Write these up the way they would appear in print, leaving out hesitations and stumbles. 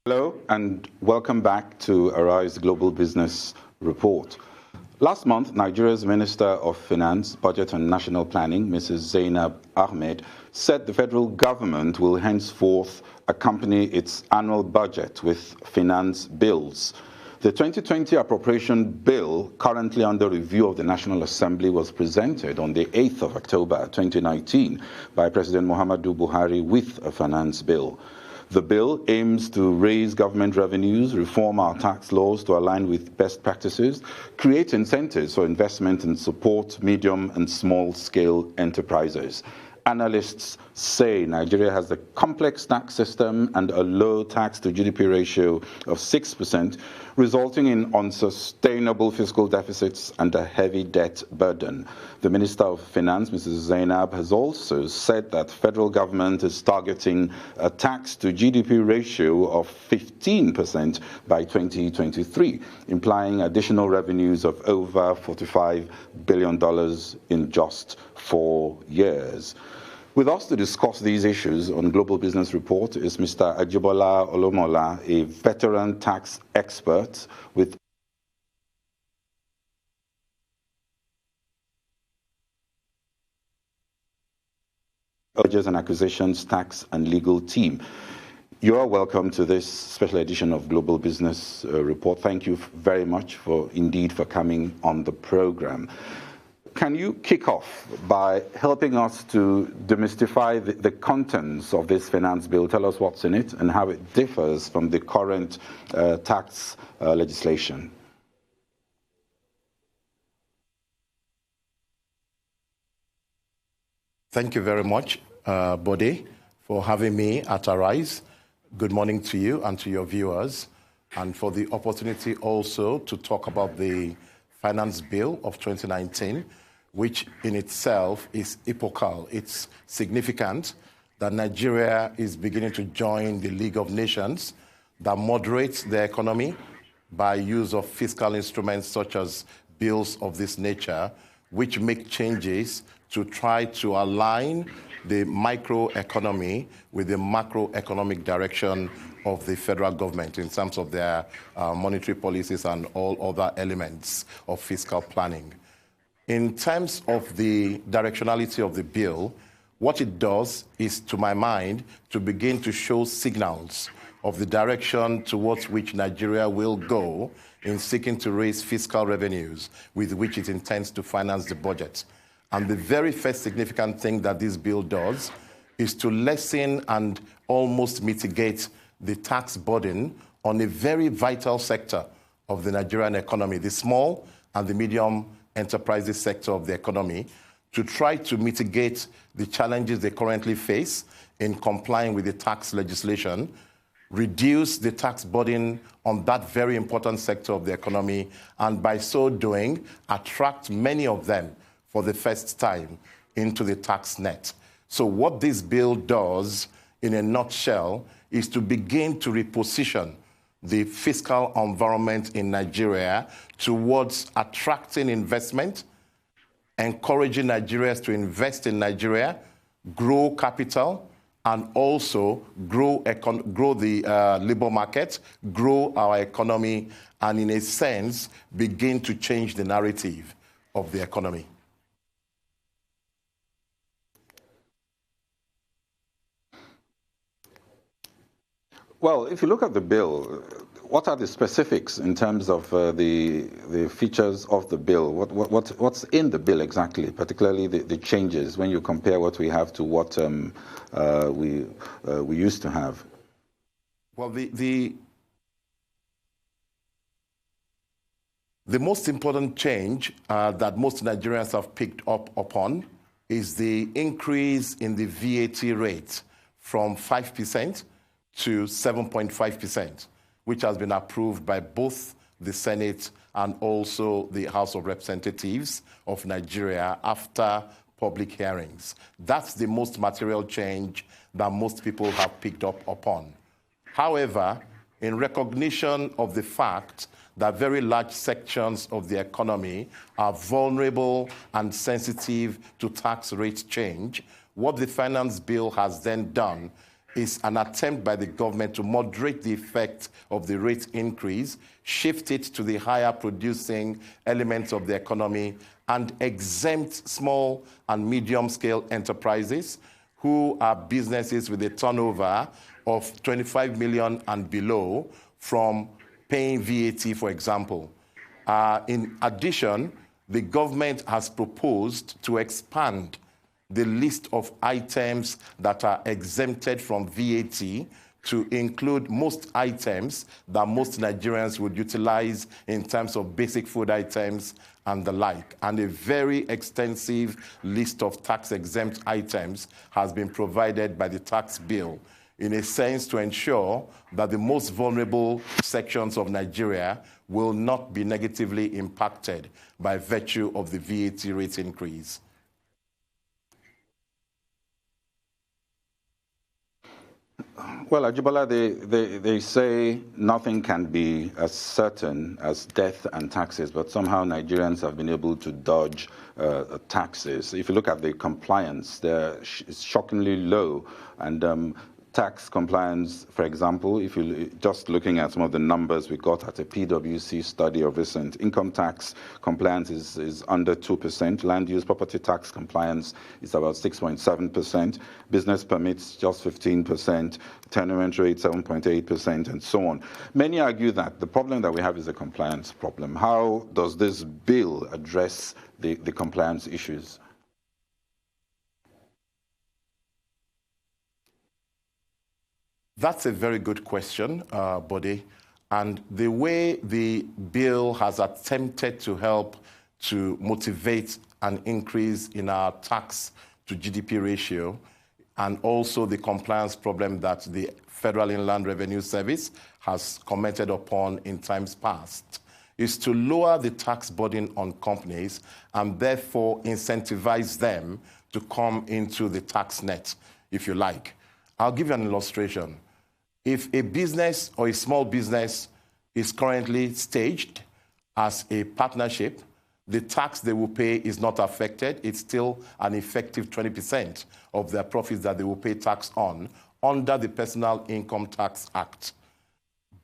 Hello and welcome back to Arise Global Business Report. Last month, Nigeria's Minister of Finance, Budget and National Planning, Mrs. Zainab Ahmed, said the federal government will henceforth accompany its annual budget with finance bills. The 2020 appropriation bill, currently under review of the National Assembly, was presented on the 8th of October 2019 by President Muhammadu Buhari with a finance bill. The bill aims to raise government revenues, reform our tax laws to align with best practices, create incentives for investment and support medium and small-scale enterprises. Analysts say Nigeria has a complex tax system and a low tax-to-GDP ratio of 6%, resulting in unsustainable fiscal deficits and a heavy debt burden. The Minister of Finance, Mrs. Zainab, has also said that the federal government is targeting a tax-to-GDP ratio of 15% by 2023, implying additional revenues of over $45 billion in just 4 years. With us to discuss these issues on Global Business Report is Mr. Ajibola Olomola, a veteran tax expert with Mergers and Acquisitions Tax and Legal Team. You are welcome to this special edition of Global Business Report. Thank you very much for coming on the program. Can you kick off by helping us to demystify the contents of this finance bill? Tell us what's in it and how it differs from the current tax legislation. Thank you very much, Bode, for having me at Arise. Good morning to you and to your viewers, and for the opportunity also to talk about the finance bill of 2019, which in itself is epochal. It's significant that Nigeria is beginning to join the League of Nations that moderates the economy by use of fiscal instruments such as bills of this nature, which make changes to try to align the microeconomy with the macroeconomic direction of the federal government in terms of their monetary policies and all other elements of fiscal planning. In terms of the directionality of the bill, what it does is, to my mind, to begin to show signals of the direction towards which Nigeria will go in seeking to raise fiscal revenues with which it intends to finance the budget. And the very first significant thing that this bill does is to lessen and almost mitigate the tax burden on a very vital sector of the Nigerian economy, the small and the medium enterprises sector of the economy, to try to mitigate the challenges they currently face in complying with the tax legislation, reduce the tax burden on that very important sector of the economy, and by so doing, attract many of them for the first time into the tax net. So what this bill does, in a nutshell, is to begin to reposition the fiscal environment in Nigeria towards attracting investment, encouraging Nigerians to invest in Nigeria, grow capital, and also grow the labor market, grow our economy, and in a sense, begin to change the narrative of the economy. Well, if you look at the bill, what are the specifics in terms of the features of the bill? What's in the bill exactly, particularly the changes when you compare what we have to what we used to have? Well, the most important change that most Nigerians have picked up upon is the increase in the VAT rate from 5% to 7.5%, which has been approved by both the Senate and also the House of Representatives of Nigeria after public hearings. That's the most material change that most people have picked up upon. However, in recognition of the fact that very large sections of the economy are vulnerable and sensitive to tax rate change, what the finance bill has then done is an attempt by the government to moderate the effect of the rate increase, shift it to the higher producing elements of the economy, and exempt small and medium-scale enterprises who are businesses with a turnover of 25 million and below from paying VAT, for example. In addition, the government has proposed to expand the list of items that are exempted from VAT to include most items that most Nigerians would utilize in terms of basic food items and the like. And a very extensive list of tax-exempt items has been provided by the tax bill, in a sense to ensure that the most vulnerable sections of Nigeria will not be negatively impacted by virtue of the VAT rate increase. Well, Ajibola, they say nothing can be as certain as death and taxes, but somehow Nigerians have been able to dodge taxes. If you look at the compliance, it's shockingly low. And tax compliance, for example, if you just looking at some of the numbers we got at a PwC study of recent, income tax compliance is under 2%, land use property tax compliance is about 6.7%, business permits just 15%, tenement rate 7.8%, and so on. Many argue that the problem that we have is a compliance problem. How does this bill address the compliance issues? That's a very good question, Bode. And the way the bill has attempted to help to motivate an increase in our tax to GDP ratio, and also the compliance problem that the Federal Inland Revenue Service has commented upon in times past, is to lower the tax burden on companies and therefore incentivize them to come into the tax net, if you like. I'll give you an illustration. If a business or a small business is currently staged as a partnership, the tax they will pay is not affected. It's still an effective 20% of their profits that they will pay tax on under the Personal Income Tax Act.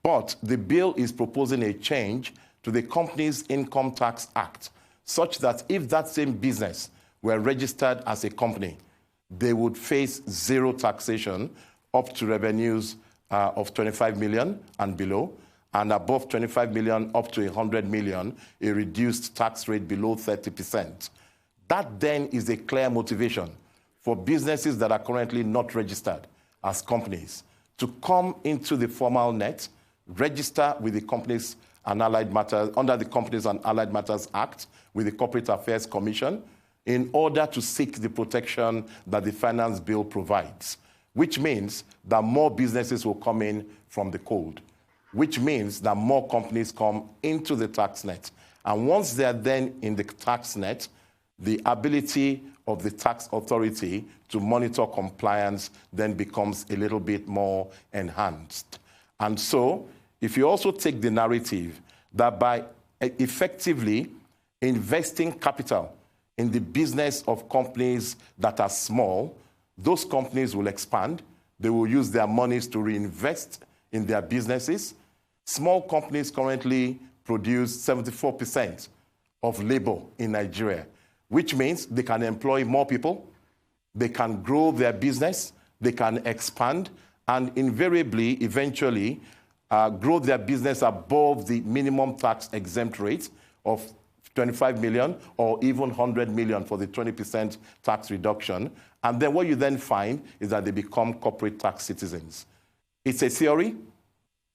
But the bill is proposing a change to the Companies Income Tax Act, such that if that same business were registered as a company, they would face zero taxation up to revenues of 25 million and below, and above 25 million up to 100 million, a reduced tax rate below 30%. That then is a clear motivation for businesses that are currently not registered as companies to come into the formal net, register with the Companies and Allied Matters, under the Companies and Allied Matters Act with the Corporate Affairs Commission, in order to seek the protection that the finance bill provides, which means that more businesses will come in from the cold, which means that more companies come into the tax net. And once they are then in the tax net, the ability of the tax authority to monitor compliance then becomes a little bit more enhanced. And so, if you also take the narrative that by effectively investing capital in the business of companies that are small, those companies will expand. They will use their monies to reinvest in their businesses. Small companies currently produce 74% of labor in Nigeria, which means they can employ more people, they can grow their business, they can expand, and invariably, eventually, grow their business above the minimum tax exempt rate of 25 million or even 100 million for the 20% tax reduction. And then what you then find is that they become corporate tax citizens. It's a theory.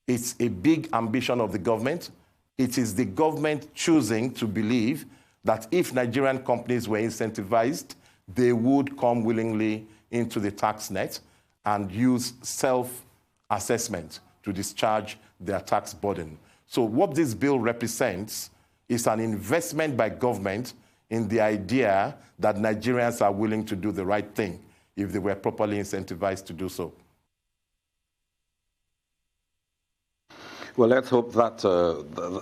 It's a big ambition of the government. It is the government choosing to believe that if Nigerian companies were incentivized, they would come willingly into the tax net and use self-assessment to discharge their tax burden. So what this bill represents is an investment by government in the idea that Nigerians are willing to do the right thing if they were properly incentivized to do so. Well, let's hope that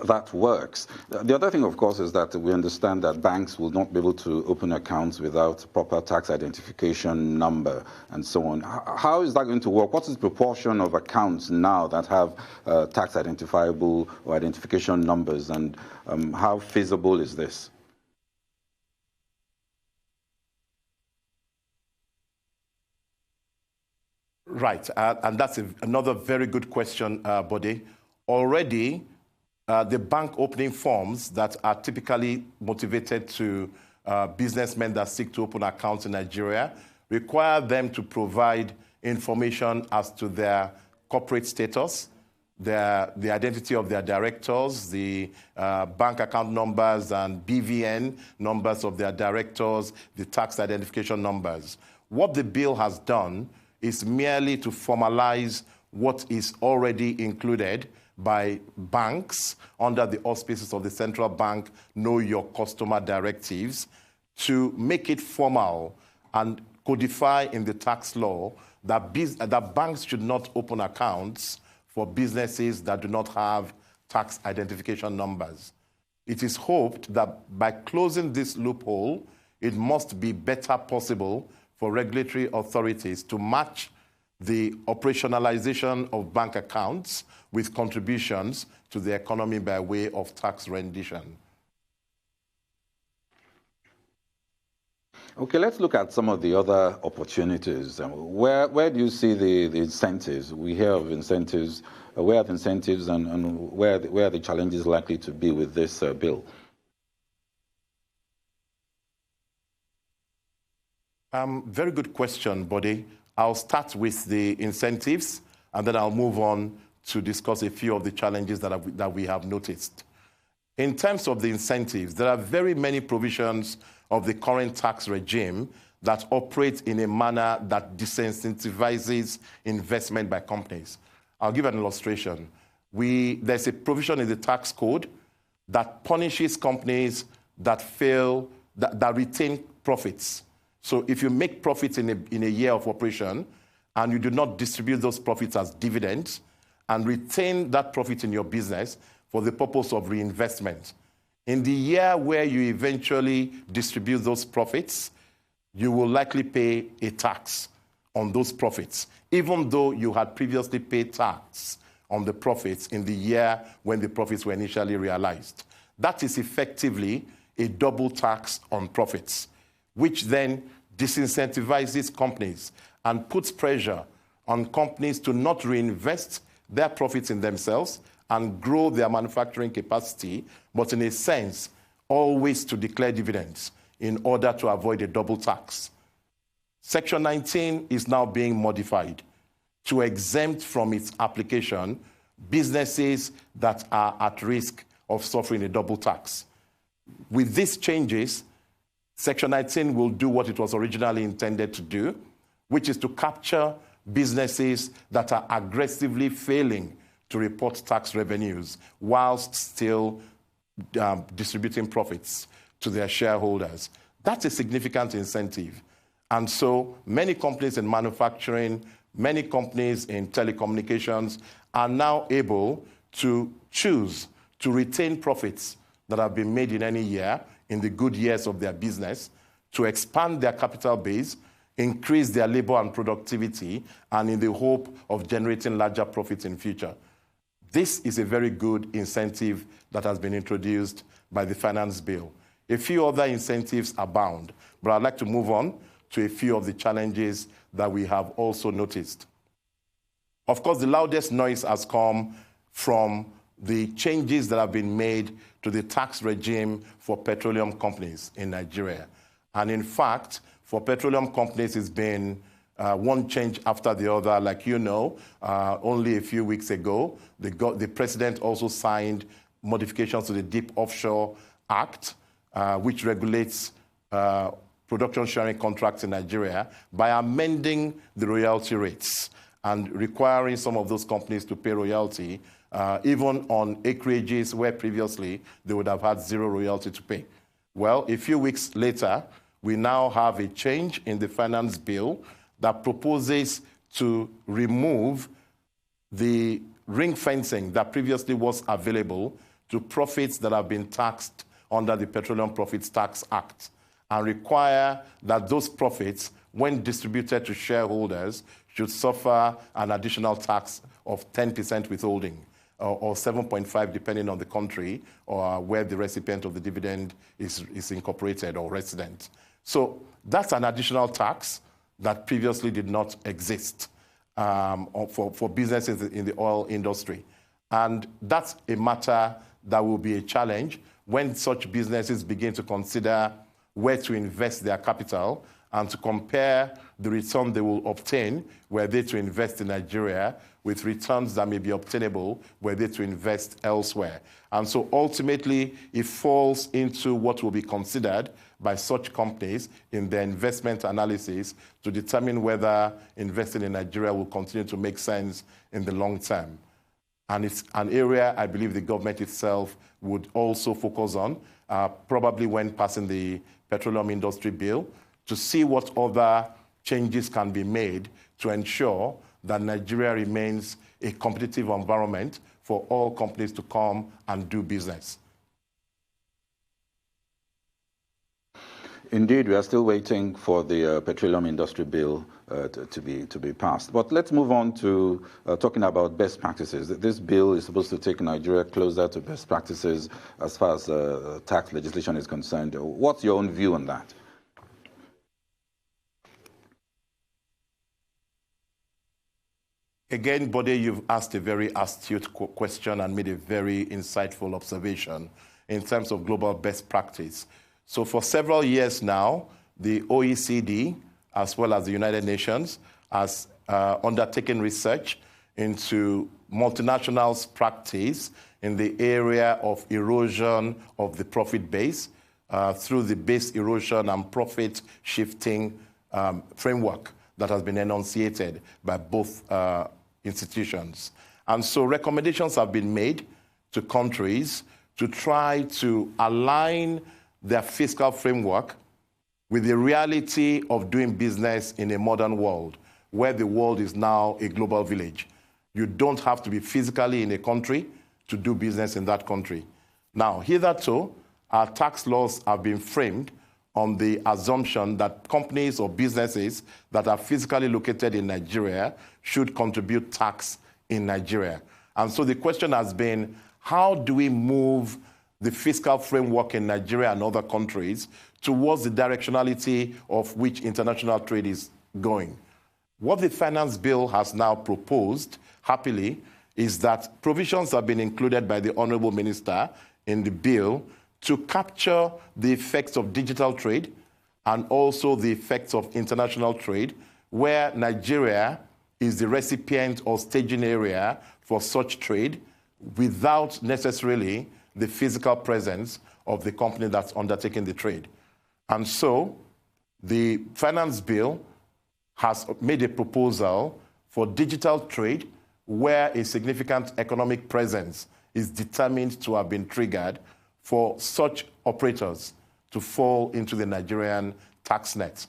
that works. The other thing, of course, is that we understand that banks will not be able to open accounts without proper tax identification number and so on. How is that going to work? What is the proportion of accounts now that have tax identifiable or identification numbers, and how feasible is this? Right, and that's another very good question, Bode. Already, the bank opening forms that are typically motivated to businessmen that seek to open accounts in Nigeria require them to provide information as to their corporate status, the identity of their directors, the bank account numbers and BVN numbers of their directors, the tax identification numbers. What the bill has done is merely to formalize what is already included by banks under the auspices of the central bank Know Your Customer directives, to make it formal and codify in the tax law that, that banks should not open accounts for businesses that do not have tax identification numbers. It is hoped that by closing this loophole, it must be better possible for regulatory authorities to match the operationalization of bank accounts with contributions to the economy by way of tax rendition. Okay, let's look at some of the other opportunities. Where do you see the incentives? We hear of incentives. Where are the incentives, and where are the challenges likely to be with this bill? Very good question, Bode. I'll start with the incentives, and then I'll move on to discuss a few of the challenges that we have noticed. In terms of the incentives, there are very many provisions of the current tax regime that operate in a manner that disincentivizes investment by companies. I'll give an illustration. There's a provision in the tax code that punishes companies that fail, that retain profits. So if you make profits in a year of operation and you do not distribute those profits as dividends and retain that profit in your business for the purpose of reinvestment, in the year where you eventually distribute those profits, you will likely pay a tax on those profits, even though you had previously paid tax on the profits in the year when the profits were initially realized. That is effectively a double tax on profits, which then disincentivizes companies and puts pressure on companies to not reinvest their profits in themselves and grow their manufacturing capacity, but in a sense, always to declare dividends in order to avoid a double tax. Section 19 is now being modified to exempt from its application businesses that are at risk of suffering a double tax. With these changes, Section 19 will do what it was originally intended to do, which is to capture businesses that are aggressively failing to report tax revenues whilst still distributing profits to their shareholders. That's a significant incentive. And so many companies in manufacturing, many companies in telecommunications are now able to choose to retain profits that have been made in any year, in the good years of their business, to expand their capital base, increase their labor and productivity, and in the hope of generating larger profits in future. This is a very good incentive that has been introduced by the finance bill. A few other incentives abound, but I'd like to move on to a few of the challenges that we have also noticed. Of course, the loudest noise has come from the changes that have been made to the tax regime for petroleum companies in Nigeria. And in fact, for petroleum companies, it's been one change after the other. Like you know, only a few weeks ago, the president also signed modifications to the Deep Offshore Act, which regulates production sharing contracts in Nigeria by amending the royalty rates and requiring some of those companies to pay royalty, even on acreages where previously they would have had zero royalty to pay. Well, a few weeks later, we now have a change in the finance bill that proposes to remove the ring fencing that previously was available to profits that have been taxed under the Petroleum Profits Tax Act, and require that those profits, when distributed to shareholders, should suffer an additional tax of 10% withholding, or 7.5% depending on the country or where the recipient of the dividend is incorporated or resident. So that's an additional tax that previously did not exist for businesses in the oil industry. And that's a matter that will be a challenge when such businesses begin to consider where to invest their capital and to compare the return they will obtain were they to invest in Nigeria with returns that may be obtainable were they to invest elsewhere. And so ultimately, it falls into what will be considered by such companies in their investment analysis to determine whether investing in Nigeria will continue to make sense in the long term. And it's an area I believe the government itself would also focus on, probably when passing the petroleum industry bill, to see what other changes can be made to ensure that Nigeria remains a competitive environment for all companies to come and do business. Indeed, we are still waiting for the petroleum industry bill to be passed. But let's move on to talking about best practices. This bill is supposed to take Nigeria closer to best practices as far as tax legislation is concerned. What's your own view on that? Again, Bode, you've asked a very astute question and made a very insightful observation in terms of global best practice. So for several years now, the OECD, as well as the United Nations, has undertaken research into multinationals' practice in the area of erosion of the profit base through the base erosion and profit shifting framework that has been enunciated by both institutions. And so recommendations have been made to countries to try to align their fiscal framework with the reality of doing business in a modern world, where the world is now a global village. You don't have to be physically in a country to do business in that country. Now, hitherto, our tax laws have been framed on the assumption that companies or businesses that are physically located in Nigeria should contribute tax in Nigeria. And so the question has been, how do we move the fiscal framework in Nigeria and other countries towards the directionality of which international trade is going? What the finance bill has now proposed, happily, is that provisions have been included by the Honorable Minister in the bill to capture the effects of digital trade and also the effects of international trade, where Nigeria is the recipient or staging area for such trade without necessarily the physical presence of the company that's undertaking the trade. And so the finance bill has made a proposal for digital trade where a significant economic presence is determined to have been triggered for such operators to fall into the Nigerian tax net.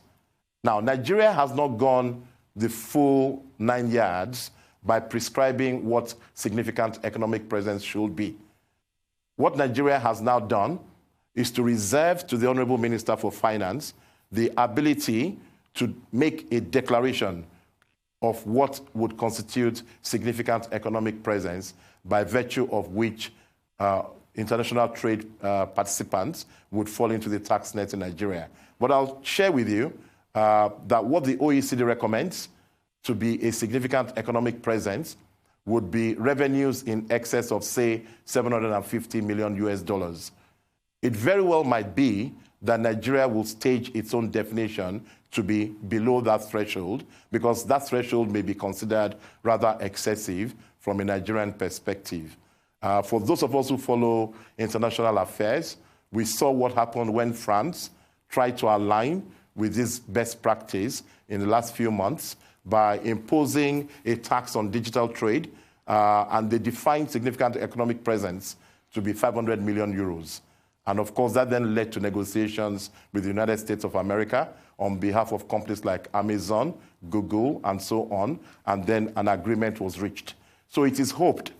Now, Nigeria has not gone the full 9 yards by prescribing what significant economic presence should be. What Nigeria has now done is to reserve to the Honorable Minister for Finance the ability to make a declaration of what would constitute significant economic presence, by virtue of which international trade participants would fall into the tax net in Nigeria. But I'll share with you that what the OECD recommends to be a significant economic presence would be revenues in excess of, say, $750 million US. It very well might be that Nigeria will stage its own definition to be below that threshold, because that threshold may be considered rather excessive from a Nigerian perspective. For those of us who follow international affairs, we saw what happened when France tried to align with this best practice in the last few months by imposing a tax on digital trade, and they defined significant economic presence to be 500 million euros. And of course, that then led to negotiations with the United States of America on behalf of companies like Amazon, Google, and so on, and then an agreement was reached. So it is hoped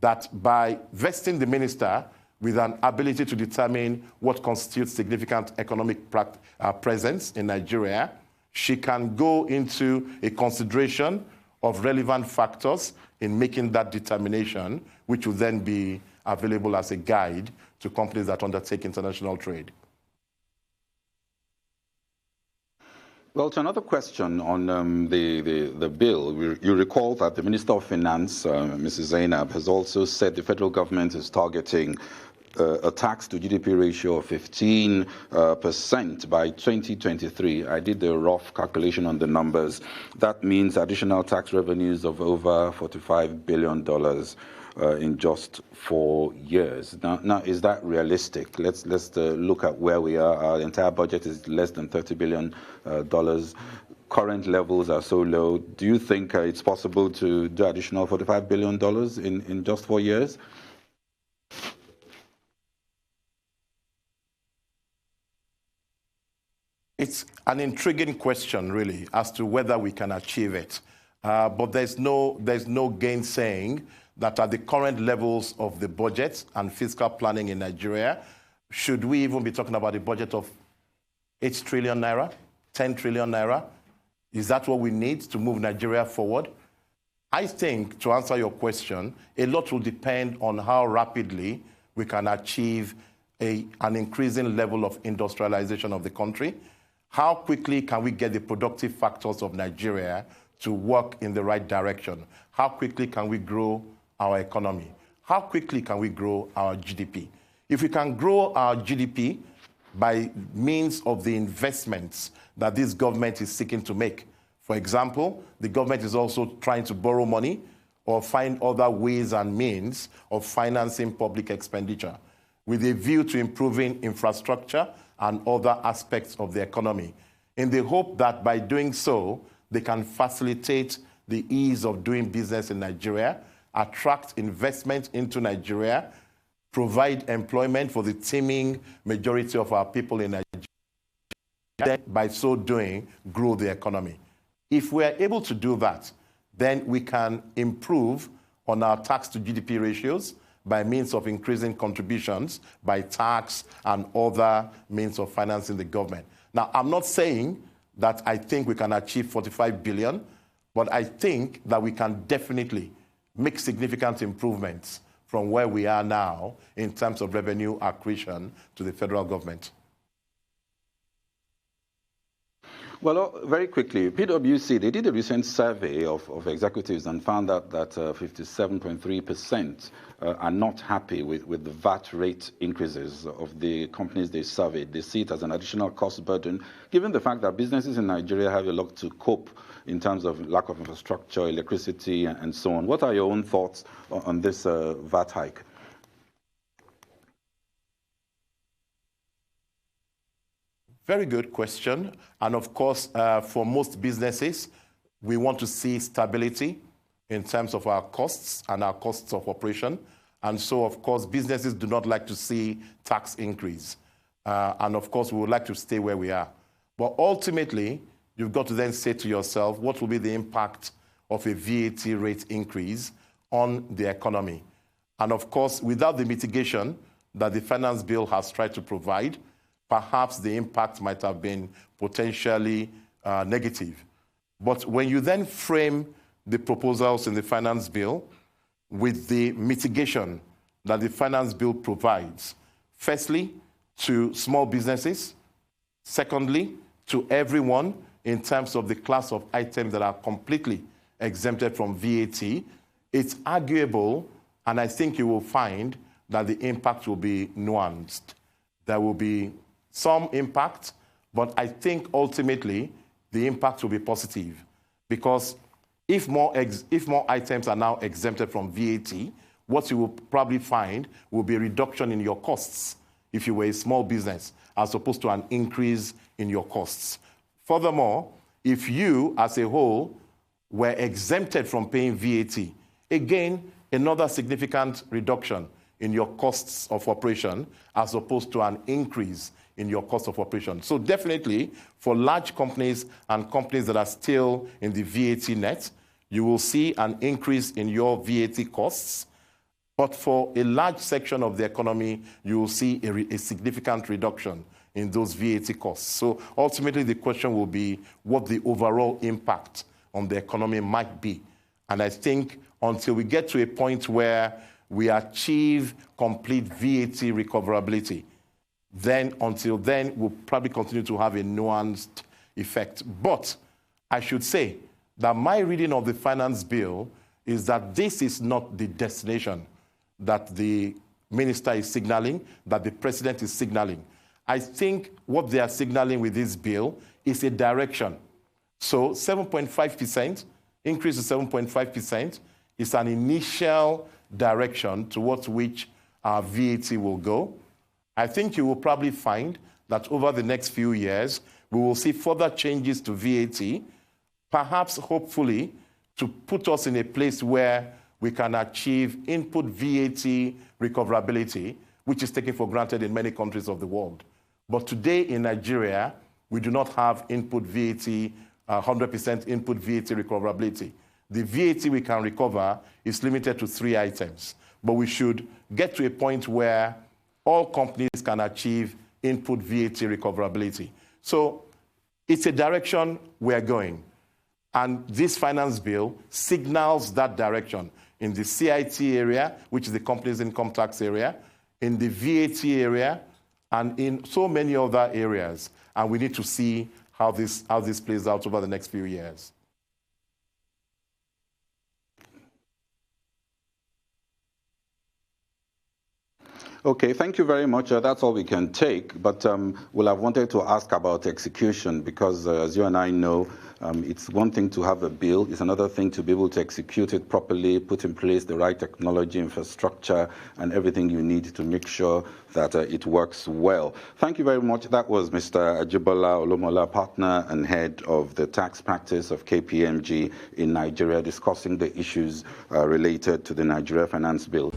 that by vesting the minister with an ability to determine what constitutes significant economic presence in Nigeria, she can go into a consideration of relevant factors in making that determination, which will then be available as a guide to companies that undertake international trade. Well, to another question on the bill, you recall that the Minister of Finance, Mrs. Zainab, has also said the federal government is targeting a tax to GDP ratio of 15% by 2023. I did the rough calculation on the numbers. That means additional tax revenues of over $45 billion in just 4 years. Now, is that realistic? Let's look at where we are. Our entire budget is less than $30 billion. Current levels are so low. Do you think it's possible to do additional $45 billion in just 4 years? It's an intriguing question, really, as to whether we can achieve it. But there's no gainsaying that at the current levels of the budget and fiscal planning in Nigeria, should we even be talking about a budget of 8 trillion naira, 10 trillion naira? Is that what we need to move Nigeria forward? I think, to answer your question, a lot will depend on how rapidly we can achieve an increasing level of industrialization of the country. How quickly can we get the productive factors of Nigeria to work in the right direction? How quickly can we grow our economy? How quickly can we grow our GDP? If we can grow our GDP by means of the investments that this government is seeking to make, for example, the government is also trying to borrow money or find other ways and means of financing public expenditure with a view to improving infrastructure and other aspects of the economy, in the hope that by doing so, they can facilitate the ease of doing business in Nigeria, attract investment into Nigeria, provide employment for the teeming majority of our people in Nigeria, by so doing, grow the economy. If we are able to do that, then we can improve on our tax to GDP ratios by means of increasing contributions by tax and other means of financing the government. Now, I'm not saying that I think we can achieve 45 billion, but I think that we can definitely make significant improvements from where we are now in terms of revenue accretion to the federal government. Well, very quickly, PwC, they did a recent survey of executives and found out that 57.3% are not happy with the VAT rate increases of the companies they surveyed. They see it as an additional cost burden, given the fact that businesses in Nigeria have a lot to cope in terms of lack of infrastructure, electricity, and so on. What are your own thoughts on this VAT hike? Very good question. And of course, for most businesses, we want to see stability in terms of our costs and our costs of operation. And so, of course, businesses do not like to see tax increase. And of course, we would like to stay where we are. But ultimately, you've got to then say to yourself, what will be the impact of a VAT rate increase on the economy? And of course, without the mitigation that the finance bill has tried to provide, perhaps the impact might have been potentially negative. But when you then frame the proposals in the finance bill with the mitigation that the finance bill provides, firstly, to small businesses, secondly, to everyone in terms of the class of items that are completely exempted from VAT, it's arguable, and I think you will find that the impact will be nuanced. There will be some impact, but I think ultimately the impact will be positive, because if more items are now exempted from VAT, what you will probably find will be a reduction in your costs if you were a small business, as opposed to an increase in your costs. Furthermore, if you as a whole were exempted from paying VAT, again, another significant reduction in your costs of operation, as opposed to an increase in your cost of operation. So definitely, for large companies and companies that are still in the VAT net, you will see an increase in your VAT costs. But for a large section of the economy, you will see a significant reduction in those VAT costs. So ultimately, the question will be what the overall impact on the economy might be. And I think until we get to a point where we achieve complete VAT recoverability, then until then, we'll probably continue to have a nuanced effect. But I should say that my reading of the finance bill is that this is not the destination that the minister is signaling, that the president is signaling. I think what they are signaling with this bill is a direction. So 7.5%, increase to 7.5% is an initial direction towards which our VAT will go. I think you will probably find that over the next few years, we will see further changes to VAT, perhaps hopefully to put us in a place where we can achieve input VAT recoverability, which is taken for granted in many countries of the world. But today in Nigeria, we do not have input VAT, 100% input VAT recoverability. The VAT we can recover is limited to 3 items. But we should get to a point where all companies can achieve input VAT recoverability. So it's a direction we're going. And this finance bill signals that direction in the CIT area, which is the company's income tax area, in the VAT area, and in so many other areas. And we need to see how this plays out over the next few years. Okay, thank you very much. That's all we can take. But we'll have wanted to ask about execution because, as you and I know, it's one thing to have a bill. It's another thing to be able to execute it properly, put in place the right technology, infrastructure, and everything you need to make sure that it works well. Thank you very much. That was Mr. Ajibola Olomola, partner and head of the tax practice of KPMG in Nigeria, discussing the issues related to the Nigeria Finance Bill.